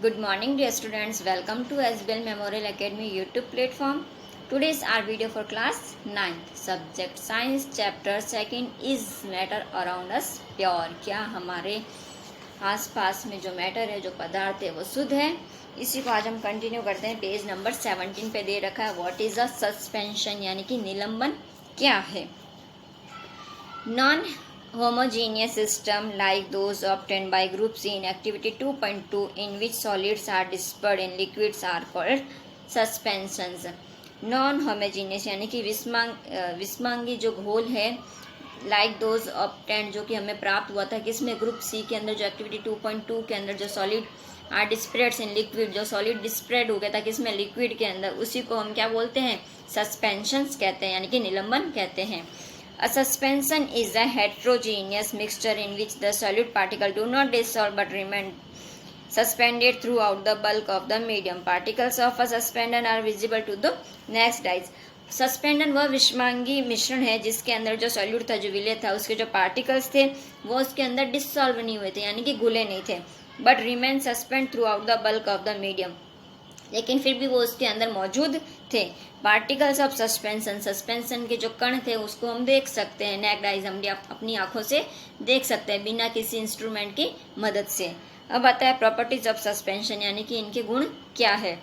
Good morning, dear students. Welcome to SBL Memorial Academy YouTube platform. Today's our video for class 9th. Subject Science, Chapter 2 is matter around us pure. क्या हमारे आसपास में जो matter है, जो पदार्थ है, वो शुद्ध है. इसी को आज हम कंटिन्यू करते हैं. पेज नंबर 17 पे दे रखा है व्हाट इज अ सस्पेंशन, यानी कि निलंबन क्या है. Non homogeneous system like those obtained by group C in activity 2.2 in which solids are dispersed in liquids are called suspensions. Non homogeneous यानी कि विस्मांगी जो घोल है, लाइक दोज ऑब्टेंड जो कि हमें प्राप्त हुआ था किसमें, ग्रुप सी के अंदर, जो एक्टिविटी 2.2 के अंदर जो सॉलिड आर डिस्प्रेड्स इन लिक्विड, जो सॉलिड डिस्प्रेड हो गया था किसमें, लिक्विड के अंदर, उसी को हम क्या बोलते हैं, सस्पेंशंस कहते हैं, यानी कि निलंबन कहते हैं. A suspension is a heterogeneous mixture in which the solid particles do not dissolve but remain suspended throughout the bulk of the medium. Particles of a suspension are visible to the next eyes. सस्पेंडन वह विषमांगी मिश्रण है जिसके अंदर जो solute था, जो विलेय था, उसके जो पार्टिकल्स थे वो उसके अंदर डिसॉल्व नहीं हुए थे, यानी कि घुले नहीं थे. But remain suspend through out the bulk of the medium, लेकिन फिर भी वो उसके अंदर मौजूद थे. पार्टिकल्स ऑफ सस्पेंशन, सस्पेंशन के जो कण थे उसको हम देख सकते हैं, नेक्ड आइज, हम अपनी आंखों से देख सकते हैं बिना किसी इंस्ट्रूमेंट की मदद से. अब आता है प्रॉपर्टीज ऑफ सस्पेंशन, यानी कि इनके गुण क्या है.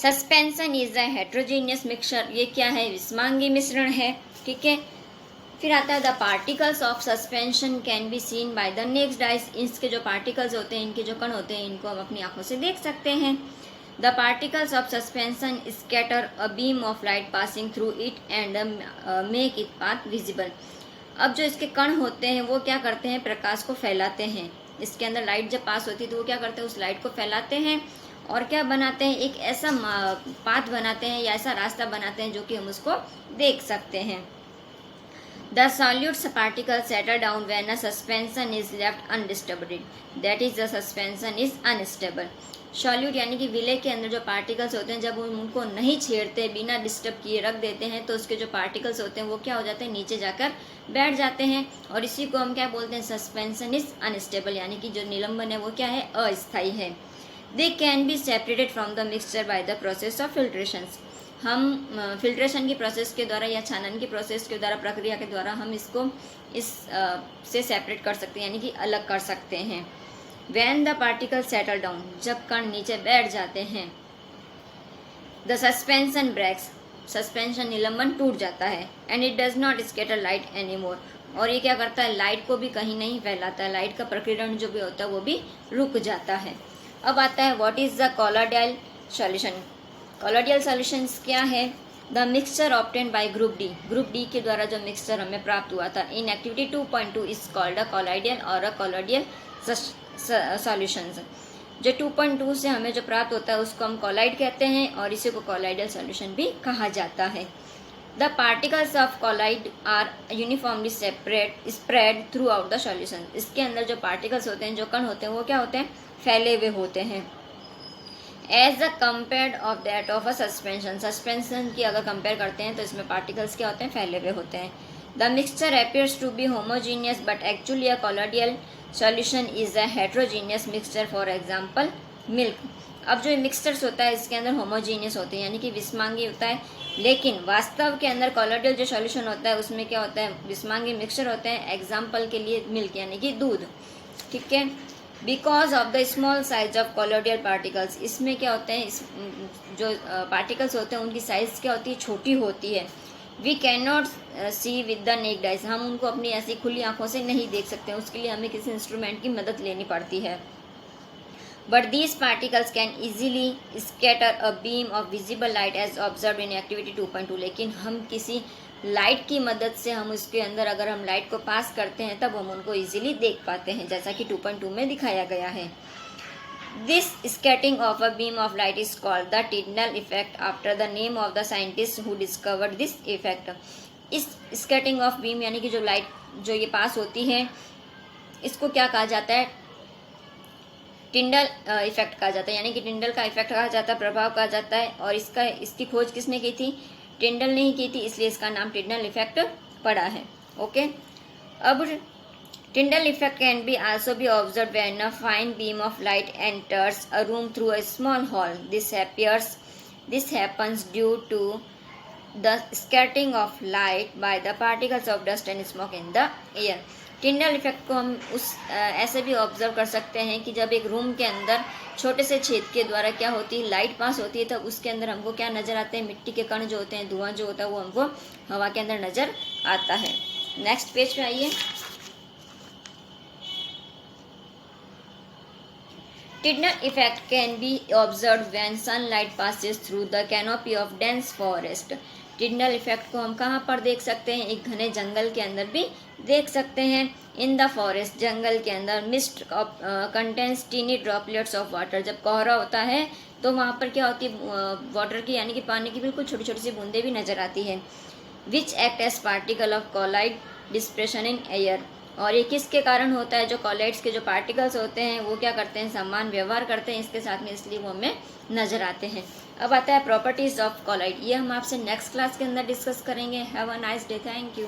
Suspension is a heterogeneous mixture, ये क्या है, विस्मांगी मिश्रण है. ठीक है. फिर आता है the particles of suspension can be seen by the next eyes. इसके जो पार्टिकल्स होते हैं, इनके जो कण होते हैं, इनको हम अपनी आंखों से देख सकते हैं. The particles of suspension scatter a beam of light passing through it and make it path visible. अब जो इसके कण होते हैं वो क्या करते हैं, प्रकाश को फैलाते हैं. इसके अंदर लाइट जब पास होती है तो वो क्या करते हैं, उस लाइट को फैलाते हैं और क्या बनाते हैं, एक ऐसा पाथ बनाते हैं या ऐसा रास्ता बनाते हैं जो कि हम उसको देख सकते हैं. The solute particles settle down when a suspension is left undisturbed. That is, the suspension is unstable. Solute यानी कि विलेय के अंदर जो पार्टिकल्स होते हैं, जब उनको नहीं छेड़ते, बिना डिस्टर्ब किए रख देते हैं, तो उसके जो पार्टिकल्स होते हैं वो क्या हो जाते हैं, नीचे जाकर बैठ जाते हैं. और इसी को हम क्या बोलते हैं, सस्पेंशन इज अनस्टेबल, यानी कि जो निलंबन है वो क्या है, अस्थायी है. They can be separated from the mixture by the process of filtration. हम फिल्ट्रेशन की प्रोसेस के द्वारा या छानन की प्रोसेस के द्वारा, प्रक्रिया के द्वारा हम इसको से सेपरेट कर सकते हैं, यानी कि अलग कर सकते हैं. When the particles settle down, जब कण नीचे बैठ जाते हैं, the suspension breaks, सस्पेंशन निलंबन टूट जाता है. And it does not scatter light anymore, और ये क्या करता है, लाइट को भी कहीं नहीं फैलाता है, लाइट का प्रकीर्णन जो भी होता है वो भी रुक जाता है. अब आता है what is the colloidal solution. Colloidal solutions क्या है. The mixture obtained by group D, group D के द्वारा जो मिक्सचर हमें प्राप्त हुआ था इन activity 2.2 is called a colloidal और अ कॉलोइडल सॉल्यूशंस. जो 2.2 से हमें जो प्राप्त होता है उसको हम कॉलाइड कहते हैं और इसी को कॉलाइडल सॉल्यूशन भी कहा जाता है. The particles of colloid are uniformly spread throughout the solution. इसके अंदर जो पार्टिकल्स होते हैं, जो कण होते हैं, वो क्या होते हैं, फैले हुए होते हैं. As the compared of that of a suspension, suspension की अगर कंपेयर करते हैं तो इसमें पार्टिकल्स क्या होते हैं, फैले हुए होते हैं. The mixture appears to be homogeneous but actually a colloidal solution is a heterogeneous mixture, for example milk. अब जो मिक्सचर्स होता है इसके अंदर होमोजीनियस होते हैं, यानी कि विस्मांगी होता है, लेकिन वास्तव के अंदर कॉलोइडल जो सॉल्यूशन होता है उसमें क्या होता है, विस्मांगी मिक्सचर होते हैं. एग्जाम्पल के लिए मिल्क यानी कि दूध. ठीक है. Because of the small size of colloidal particles, इसमें क्या होते हैं, जो पार्टिकल्स होते हैं उनकी साइज क्या होती है, छोटी होती है. We can not see with the naked eyes, हम उनको अपनी ऐसी खुली आंखों से नहीं देख सकते हैं, उसके लिए हमें किसी इंस्ट्रूमेंट की मदद लेनी पड़ती है. But these particles can easily scatter a beam of visible light as observe in activity 2.2. लेकिन हम किसी लाइट की मदद से, हम उसके अंदर अगर हम लाइट को पास करते हैं तब हम उनको इजीली देख पाते हैं, जैसा कि 2.2 में दिखाया गया है. This scattering of a beam of light is called the Tyndall effect after the name of the scientist who discovered this effect. इस स्कैटिंग ऑफ बीम यानी कि जो लाइट जो ये पास होती है इसको क्या कहा जाता है, टिंडल इफेक्ट कहा जाता है, यानी कि टिंडल का इफेक्ट कहा जाता है, प्रभाव कहा जाता है. और इसकी खोज किसने की थी, टिंडल ने ही की थी, इसलिए इसका नाम टिंडल इफेक्ट पड़ा है. ओके. अब Tyndall effect can be also be observed when a fine beam of light enters a room through a small hole. This happens due to the scattering of light by the particles of dust and smoke in the air. Tyndall effect को हम ऐसे भी observe कर सकते हैं कि जब एक रूम के अंदर छोटे से छेद के द्वारा क्या होती है, लाइट पास होती है, तब उसके अंदर हमको क्या नज़र आते हैं, मिट्टी के कण जो होते हैं, धुआं जो होता है वो हमको हवा के अंदर नज़र आता है। नेक्स्ट पेज पे आइए। Tidal effect can be observed when sunlight passes through the canopy of dense forest. Tyndall effect को हम कहाँ पर देख सकते हैं, एक घने जंगल के अंदर भी देख सकते हैं। इन द फॉरेस्ट, जंगल के अंदर, mist contains tiny droplets of water, जब कोहरा होता है तो वहाँ पर क्या होती है, वाटर की यानी कि पानी की बिल्कुल छोटी छोटी सी बूंदें भी नजर आती है। Which act as particle of colloid dispersion in air, और ये किसके कारण होता है, जो कॉलाइड्स के जो पार्टिकल्स होते हैं वो क्या करते हैं, समान व्यवहार करते हैं इसके साथ में, इसलिए वो हमें नजर आते हैं। अब आता है प्रॉपर्टीज ऑफ कॉलाइड, ये हम आपसे नेक्स्ट क्लास के अंदर डिस्कस करेंगे। Have a nice day, thank you.